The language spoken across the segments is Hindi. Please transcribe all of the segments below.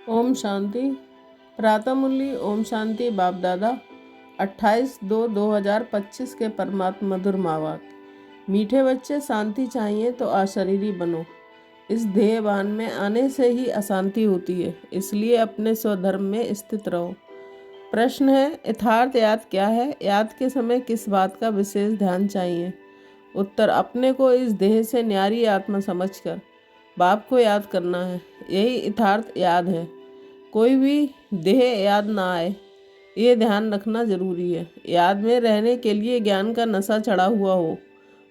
ओम शांति। प्रातः मुरली ओम शांति बाप दादा 28/2/2025 के परमात्मा मधुर मावाक। मीठे बच्चे, शांति चाहिए तो अशरीरी बनो। इस ध्येयवान में आने से ही अशांति होती है, इसलिए अपने स्वधर्म में स्थित रहो। प्रश्न है, यथार्थ याद क्या है? याद के समय किस बात का विशेष ध्यान चाहिए? उत्तर, अपने को इस देह से न्यारी आत्मा समझकर बाप को याद करना है। यही यथार्थ याद है। कोई भी देह याद ना आए, ये ध्यान रखना जरूरी है। याद में रहने के लिए ज्ञान का नशा चढ़ा हुआ हो।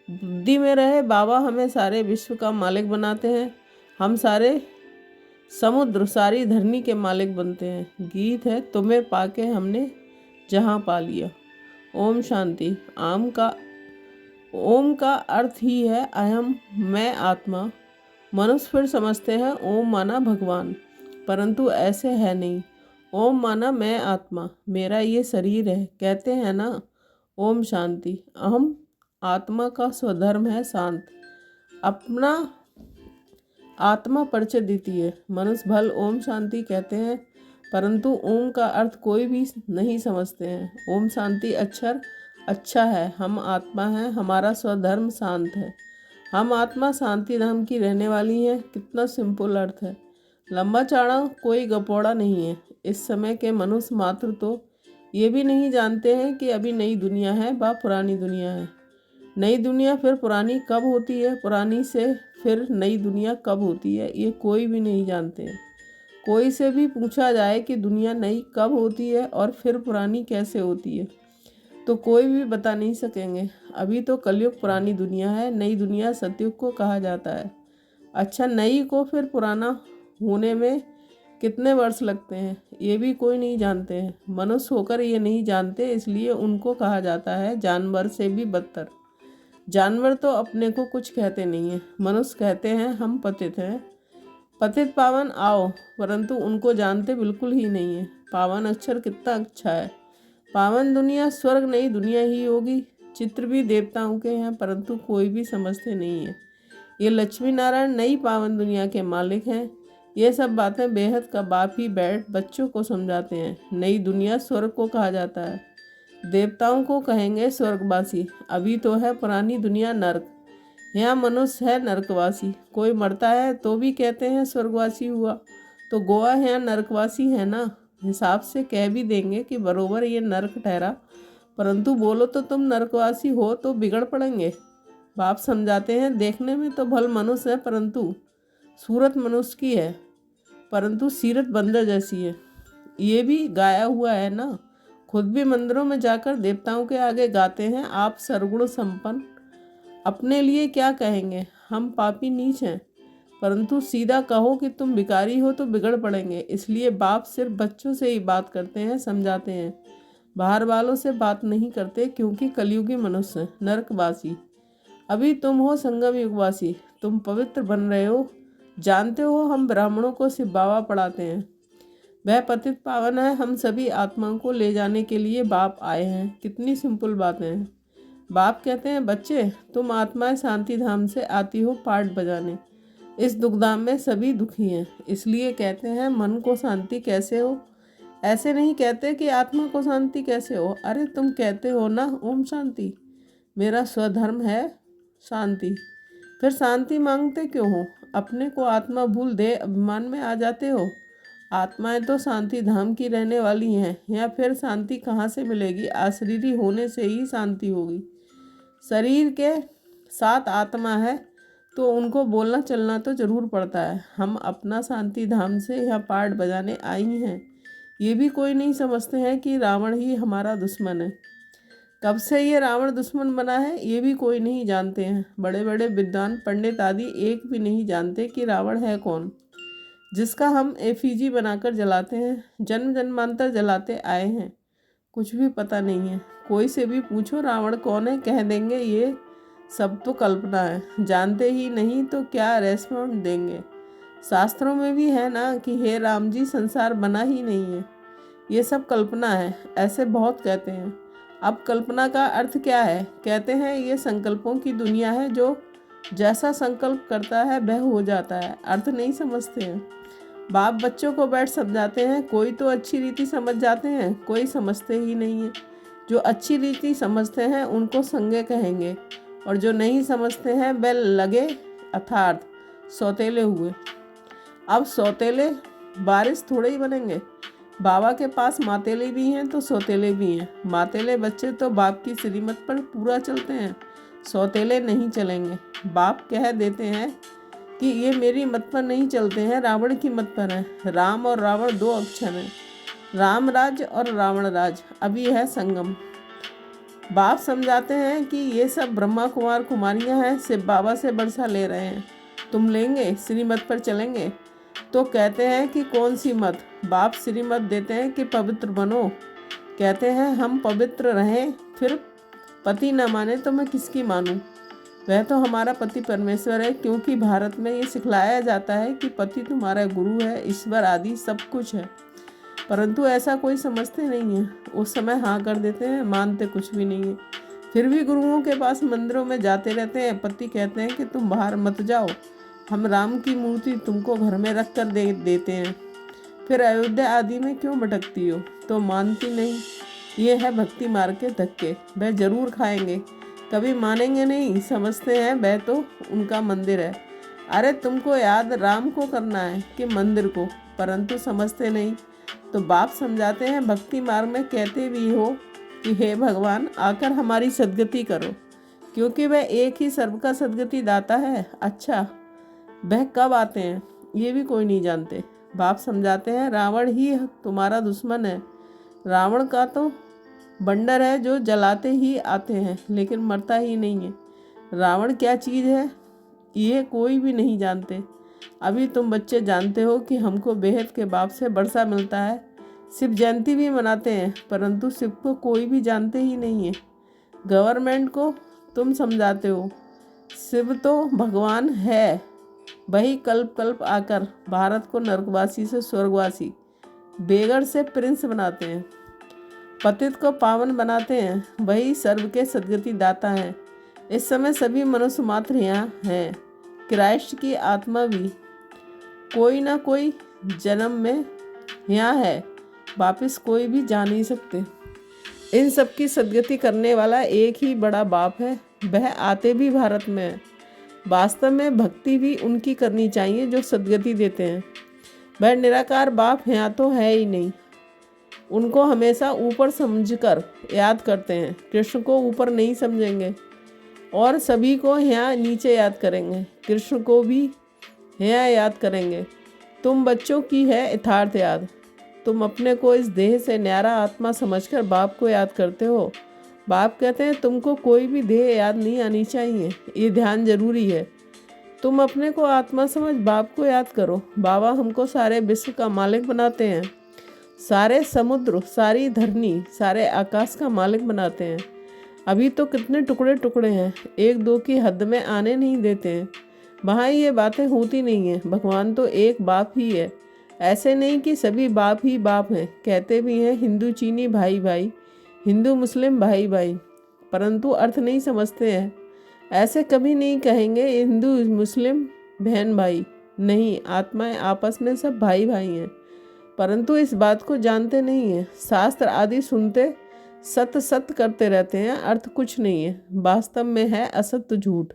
बुद्धि में रहे बाबा हमें सारे विश्व का मालिक बनाते हैं। हम सारे समुद्र, सारी धरनी के मालिक बनते हैं। गीत है, तुम्हें पाके हमने जहाँ पा लिया। ओम शांति। ओम का अर्थ ही है अहम, मैं आत्मा। मनुष्य फिर समझते हैं ओम माना भगवान, परंतु ऐसे है नहीं। ओम माना मैं आत्मा, मेरा ये शरीर है। कहते हैं ना ओम शांति। अहम आत्मा का स्वधर्म है शांत। अपना आत्मा परिचय देती है। मनुष्य भल ओम शांति कहते हैं, परंतु ओम का अर्थ कोई भी नहीं समझते हैं। ओम शांति अक्षर अच्छा है। हम आत्मा हैं, हमारा स्वधर्म शांत है। हम आत्मा शांति धाम की रहने वाली हैं। कितना सिंपल अर्थ है, लंबा चौड़ा कोई गपोड़ा नहीं है। इस समय के मनुष्य मात्र तो ये भी नहीं जानते हैं कि अभी नई दुनिया है व पुरानी दुनिया है। नई दुनिया फिर पुरानी कब होती है, पुरानी से फिर नई दुनिया कब होती है, ये कोई भी नहीं जानते हैं। कोई से भी पूछा जाए कि दुनिया नई कब होती है और फिर पुरानी कैसे होती है, तो कोई भी बता नहीं सकेंगे। अभी तो कलयुग पुरानी दुनिया है, नई दुनिया सतयुग को कहा जाता है। अच्छा, नई को फिर पुराना होने में कितने वर्ष लगते हैं, ये भी कोई नहीं जानते हैं। मनुष्य होकर ये नहीं जानते, इसलिए उनको कहा जाता है जानवर से भी बदतर। जानवर तो अपने को कुछ कहते नहीं हैं। मनुष्य कहते हैं हम पतित हैं, पतित पावन आओ, परंतु उनको जानते बिल्कुल ही नहीं है। पावन अक्षर कितना अच्छा है। पावन दुनिया स्वर्ग नई दुनिया ही होगी। चित्र भी देवताओं के हैं, परंतु कोई भी समझते नहीं है। ये लक्ष्मी नारायण नई पावन दुनिया के मालिक हैं। ये सब बातें बेहद का बाप ही बैठ बच्चों को समझाते हैं। नई दुनिया स्वर्ग को कहा जाता है। देवताओं को कहेंगे स्वर्गवासी। अभी तो है पुरानी दुनिया नर्क। यहाँ मनुष्य है नरकवासी। कोई मरता है तो भी कहते हैं स्वर्गवासी हुआ, तो गोवा यहाँ नरकवासी है ना। हिसाब से कह भी देंगे कि बरोबर ये नरक ठहरा, परंतु बोलो तो तुम नरकवासी हो तो बिगड़ पड़ेंगे। बाप समझाते हैं देखने में तो भल मनुष्य है, परंतु सूरत मनुष्य की है, परंतु सीरत बंदर जैसी है। ये भी गाया हुआ है ना। खुद भी मंदिरों में जाकर देवताओं के आगे गाते हैं आप सर्वगुण संपन्न। अपने लिए क्या कहेंगे, हम पापी नीच हैं, परंतु सीधा कहो कि तुम भिखारी हो तो बिगड़ पड़ेंगे। इसलिए बाप सिर्फ बच्चों से ही बात करते हैं, समझाते हैं। बाहर वालों से बात नहीं करते, क्योंकि कलयुगी मनुष्य नरकवासी। अभी तुम हो संगम युगवासी, तुम पवित्र बन रहे हो। जानते हो हम ब्राह्मणों को सिर्फ बाबा पढ़ाते हैं। वह पतित पावन है। हम सभी आत्माओं को ले जाने के लिए बाप आए हैं। कितनी सिंपल बातें हैं। बाप कहते हैं बच्चे, तुम आत्माएं शांति धाम से आती हो पाठ बजाने। इस दुखधाम में सभी दुखी हैं, इसलिए कहते हैं मन को शांति कैसे हो। ऐसे नहीं कहते कि आत्मा को शांति कैसे हो। अरे तुम कहते हो ना ओम शांति, मेरा स्वधर्म है शांति, फिर शांति मांगते क्यों हो? अपने को आत्मा भूल दे अभिमान में आ जाते हो। आत्माएं तो शांति धाम की रहने वाली हैं, या फिर शांति कहाँ से मिलेगी? अशरीरी होने से ही शांति होगी। शरीर के साथ आत्मा है तो उनको बोलना चलना तो जरूर पड़ता है। हम अपना शांति धाम से यहाँ पाठ बजाने आई हैं। ये भी कोई नहीं समझते हैं कि रावण ही हमारा दुश्मन है। कब से ये रावण दुश्मन बना है ये भी कोई नहीं जानते हैं। बड़े बड़े विद्वान पंडित आदि एक भी नहीं जानते कि रावण है कौन, जिसका हम एफिजी बनाकर जलाते हैं, जन्म जन्मांतर जलाते आए हैं। कुछ भी पता नहीं है। कोई से भी पूछो रावण कौन है, कह देंगे ये सब तो कल्पना है। जानते ही नहीं तो क्या रेस्पॉन्ड देंगे। शास्त्रों में भी है ना कि हे राम जी संसार बना ही नहीं है, ये सब कल्पना है। ऐसे बहुत कहते हैं। अब कल्पना का अर्थ क्या है? कहते हैं ये संकल्पों की दुनिया है, जो जैसा संकल्प करता है वह हो जाता है। अर्थ नहीं समझते हैं। बाप बच्चों को बैठ समझाते हैं, कोई तो अच्छी रीति समझ जाते हैं, कोई समझते ही नहीं है। जो अच्छी रीति समझते हैं उनको संज्ञ कहेंगे, और जो नहीं समझते हैं वे लगे अर्थात सौतेले हुए। अब सौतेले बारिश थोड़े ही बनेंगे। बाबा के पास मातेले भी हैं तो सौतेले भी हैं। मातेले बच्चे तो बाप की श्रीमत पर पूरा चलते हैं, सौतेले नहीं चलेंगे। बाप कह देते हैं कि ये मेरी मत पर नहीं चलते हैं, रावण की मत पर है। राम और रावण दो अक्षर हैं, राम राज और रावण राज। अभी है संगम। बाप समझाते हैं कि ये सब ब्रह्मा कुमार कुमारियां हैं, सिर्फ बाबा से बरसा ले रहे हैं। तुम लेंगे, श्रीमत पर चलेंगे? तो कहते हैं कि कौन सी मत? बाप श्रीमत देते हैं कि पवित्र बनो। कहते हैं हम पवित्र रहें, फिर पति न माने तो मैं किसकी मानूं? वह तो हमारा पति परमेश्वर है, क्योंकि भारत में ये सिखलाया जाता है कि पति तुम्हारा गुरु है, ईश्वर आदि सब कुछ है। परंतु ऐसा कोई समझते नहीं है। उस समय हाँ कर देते हैं, मानते कुछ भी नहीं है। फिर भी गुरुओं के पास मंदिरों में जाते रहते हैं। पति कहते हैं कि तुम बाहर मत जाओ, हम राम की मूर्ति तुमको घर में रख कर देते हैं। फिर अयोध्या आदि में क्यों भटकती हो? तो मानती नहीं। ये है भक्ति मार्ग के धक्के। वह जरूर खाएंगे, कभी मानेंगे नहीं। समझते हैं वह तो उनका मंदिर है। अरे तुमको याद राम को करना है कि मंदिर को? परंतु समझते नहीं। तो बाप समझाते हैं भक्ति मार्ग में कहते भी हो कि हे भगवान, आकर हमारी सद्गति करो, क्योंकि वह एक ही सर्व का सद्गति दाता है। अच्छा, वह कब आते हैं ये भी कोई नहीं जानते। बाप समझाते हैं रावण ही तुम्हारा दुश्मन है। रावण का तो बंडर है जो जलाते ही आते हैं लेकिन मरता ही नहीं है। रावण क्या चीज़ है ये कोई भी नहीं जानते। अभी तुम बच्चे जानते हो कि हमको बेहद के बाप से बरसा मिलता है। शिव जयंती भी मनाते हैं, परंतु शिव को कोई भी जानते ही नहीं है। गवर्नमेंट को तुम समझाते हो, शिव तो भगवान है, वही कल्प कल्प आकर भारत को नरकवासी से स्वर्गवासी, बेगड़ से प्रिंस बनाते हैं। पतित को पावन बनाते हैं, वही सर्व के सद्गति दाता है। इस समय सभी मनुष्य मात्र यहाँ हैं, क्राइस्ट की आत्मा भी कोई ना कोई जन्म में यहाँ है, वापिस कोई भी जा नहीं सकते। इन सब की सद्गति करने वाला एक ही बड़ा बाप है, वह आते भी भारत में है। वास्तव में भक्ति भी उनकी करनी चाहिए जो सद्गति देते हैं। वह निराकार बाप यहाँ तो है ही नहीं। उनको हमेशा ऊपर समझकर याद करते हैं, कृष्ण को ऊपर नहीं समझेंगे और सभी को यहाँ नीचे याद करेंगे। कृष्ण को भी यहाँ याद करेंगे। तुम बच्चों की है यथार्थ याद। तुम अपने को इस देह से न्यारा आत्मा समझकर बाप को याद करते हो। बाप कहते हैं तुमको कोई भी देह याद नहीं आनी चाहिए, ये ध्यान जरूरी है। तुम अपने को आत्मा समझ बाप को याद करो। बाबा हमको सारे विश्व का मालिक बनाते हैं, सारे समुद्र, सारी धरनी, सारे आकाश का मालिक बनाते हैं। अभी तो कितने टुकड़े टुकड़े हैं, एक दो की हद में आने नहीं देते हैं। वहाँ ये बातें होती नहीं हैं। भगवान तो एक बाप ही है। ऐसे नहीं कि सभी बाप ही बाप हैं। कहते भी हैं हिंदू चीनी भाई भाई, हिंदू मुस्लिम भाई भाई, परंतु अर्थ नहीं समझते हैं। ऐसे कभी नहीं कहेंगे हिंदू मुस्लिम बहन भाई, नहीं, आत्माएं आपस में सब भाई भाई हैं, परंतु इस बात को जानते नहीं हैं। शास्त्र आदि सुनते सत्य सत्य करते रहते हैं, अर्थ कुछ नहीं है। वास्तव में है असत्य झूठ।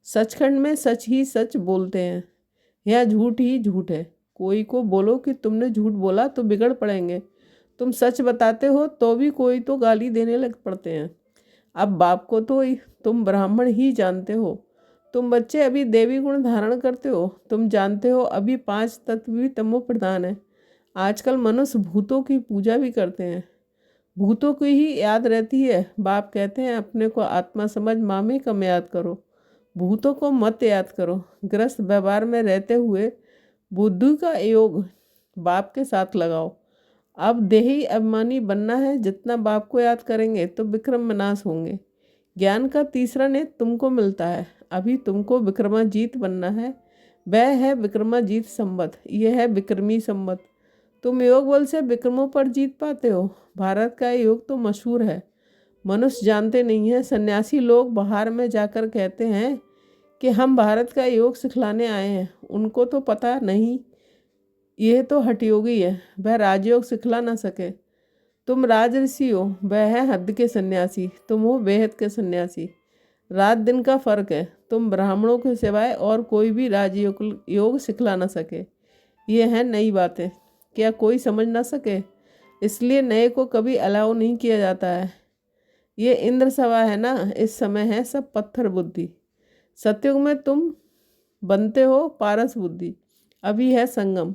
सचखंड में सच ही सच बोलते हैं, यह झूठ ही झूठ है। कोई को बोलो कि तुमने झूठ बोला तो बिगड़ पड़ेंगे। तुम सच बताते हो तो भी कोई तो गाली देने लग पड़ते हैं। अब बाप को तो तुम ब्राह्मण ही जानते हो। तुम बच्चे अभी देवी गुण धारण करते हो। तुम जानते हो अभी 5 तत्व भी तमो प्रधान है। आजकल मनुष्य भूतों की पूजा भी करते हैं, भूतों की ही याद रहती है। बाप कहते हैं अपने को आत्मा समझ मामे कम याद करो, भूतों को मत याद करो। ग्रस्त व्यवहार में रहते हुए बुद्धि का योग बाप के साथ लगाओ। अब देही अभिमानी बनना है। जितना बाप को याद करेंगे तो विक्रम विनाश होंगे। ज्ञान का तीसरा नेत्र तुमको मिलता है। अभी तुमको विक्रमाजीत बनना है। वह है विक्रमाजीत संवत, यह है विक्रमी संवत। तुम योग बल से विक्रमों पर जीत पाते हो। भारत का योग तो मशहूर है, मनुष्य जानते नहीं है। सन्यासी लोग बाहर में जाकर कहते हैं कि हम भारत का योग सिखलाने आए हैं। उनको तो पता नहीं यह तो हठयोगी है, वह राजयोग सिखला न सके। तुम राजऋषि हो, वह है हद के सन्यासी, तुम हो बेहद के सन्यासी। रात दिन का फर्क है। तुम ब्राह्मणों के सिवाय और कोई भी राजयोग योग सिखला न सके। ये हैं नई बातें, क्या कोई समझ ना सके? इसलिए नए को कभी अलाउ नहीं किया जाता है। ये इंद्र सभा है ना, इस समय है सब पत्थर बुद्धि। सतयुग में तुम बनते हो पारस बुद्धि। अभी है संगम।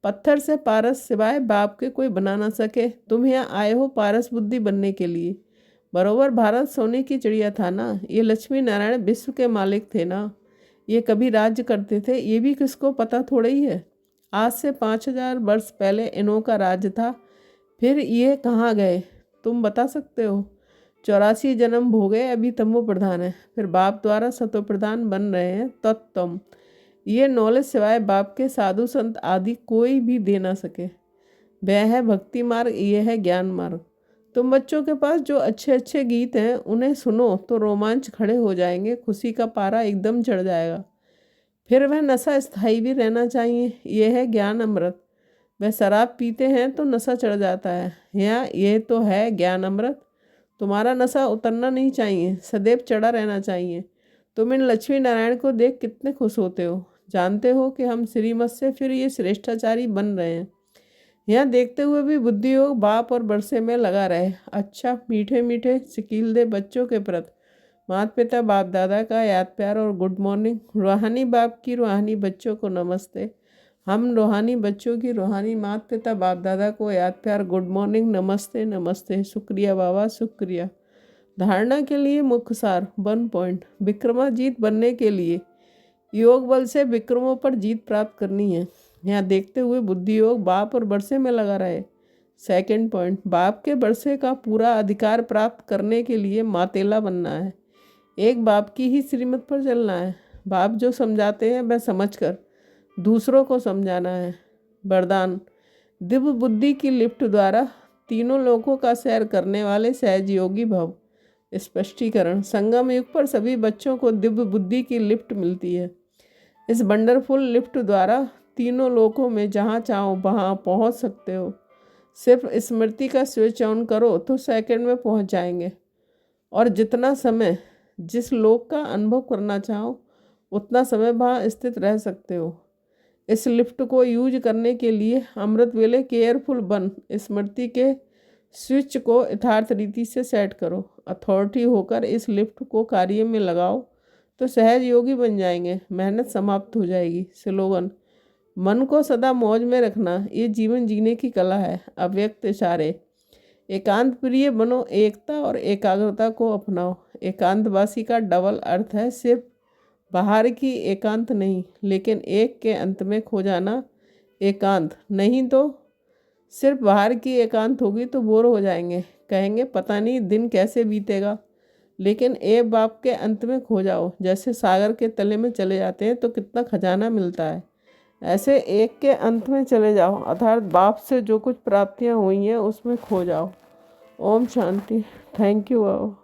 पत्थर से पारस सिवाय बाप के कोई बना ना सके। तुम यहाँ आए हो पारस बुद्धि बनने के लिए। बरोबर भारत सोने की चिड़िया था ना। ये लक्ष्मी नारायण विश्व के मालिक थे ना। ये कभी राज्य करते थे, ये भी किसको पता थोड़ा ही है। आज से 5000 वर्ष पहले इन्हों का राज्य था। फिर ये कहाँ गए तुम बता सकते हो? 84 जन्म भोगे, अभी तमो प्रधान है, फिर बाप द्वारा सतो प्रधान बन रहे हैं तत्तम। ये नॉलेज सिवाय बाप के साधु संत आदि कोई भी दे ना सके। वह है भक्ति मार्ग, ये है ज्ञान मार्ग। तुम बच्चों के पास जो अच्छे अच्छे गीत हैं उन्हें सुनो तो रोमांच खड़े हो जाएंगे, खुशी का पारा एकदम चढ़ जाएगा। फिर वह नशा स्थायी भी रहना चाहिए, यह है ज्ञान अमृत। वह शराब पीते हैं तो नशा चढ़ जाता है, यहाँ यह तो है ज्ञान अमृत। तुम्हारा नशा उतरना नहीं चाहिए, सदैव चढ़ा रहना चाहिए। तुम इन लक्ष्मी नारायण को देख कितने खुश होते हो। जानते हो कि हम श्रीमत से फिर ये श्रेष्ठाचारी बन रहे हैं। यहाँ देखते हुए भी बुद्धि योग बाप और बरसे में लगा रहे। अच्छा मीठे मीठे सिकील दे बच्चों के प्रति माता पिता बाप दादा का याद प्यार और गुड मॉर्निंग। रूहानी बाप की रूहानी बच्चों को नमस्ते। हम रूहानी बच्चों की रूहानी माता पिता बाप दादा को याद प्यार गुड मॉर्निंग, नमस्ते नमस्ते, शुक्रिया बाबा शुक्रिया। धारणा के लिए मुख्य सार 1 पॉइंट। विक्रमाजीत बनने के लिए योग बल से विक्रमों पर जीत प्राप्त करनी है। यहाँ देखते हुए बुद्धि योग बाप और बरसे में लगा रहे। 2 पॉइंट। बाप के बरसे का पूरा अधिकार प्राप्त करने के लिए मातेला बनना है। एक बाप की ही श्रीमत पर चलना है। बाप जो समझाते हैं वह समझकर दूसरों को समझाना है। वरदान। दिव्य बुद्धि की लिफ्ट द्वारा तीनों लोकों का सैर करने वाले सहज योगी भव। स्पष्टीकरण। संगम युग पर सभी बच्चों को दिव्य बुद्धि की लिफ्ट मिलती है। इस वंडरफुल लिफ्ट द्वारा तीनों लोकों में जहाँ चाहो वहाँ पहुँच सकते हो। सिर्फ स्मृति का स्विच ऑन करो तो सेकंड में पहुँच जाएंगे। और जितना समय जिस लोक का अनुभव करना चाहो उतना समय वहाँ स्थित रह सकते हो। इस लिफ्ट को यूज करने के लिए अमृत वेले केयरफुल बन स्मृति के स्विच को यथार्थ रीति से सेट करो। अथॉरिटी होकर इस लिफ्ट को कार्य में लगाओ तो सहज योगी बन जाएंगे। मेहनत समाप्त हो जाएगी। स्लोगन। मन को सदा मौज में रखना ये जीवन जीने की कला है। अव्यक्त इशारे। एकांत प्रिय बनो, एकता और एकाग्रता को अपनाओ। एकांतवासी का डबल अर्थ है, सिर्फ बाहर की एकांत नहीं लेकिन एक के अंत में खो जाना एकांत नहीं। तो सिर्फ बाहर की एकांत होगी तो बोर हो जाएंगे, कहेंगे पता नहीं दिन कैसे बीतेगा। लेकिन एक बाप के अंत में खो जाओ, जैसे सागर के तले में चले जाते हैं तो कितना खजाना मिलता है, ऐसे एक के अंत में चले जाओ अर्थात बाप से जो कुछ प्राप्तियां हुई हैं उसमें खो जाओ। ओम शांति। Thank you Baba.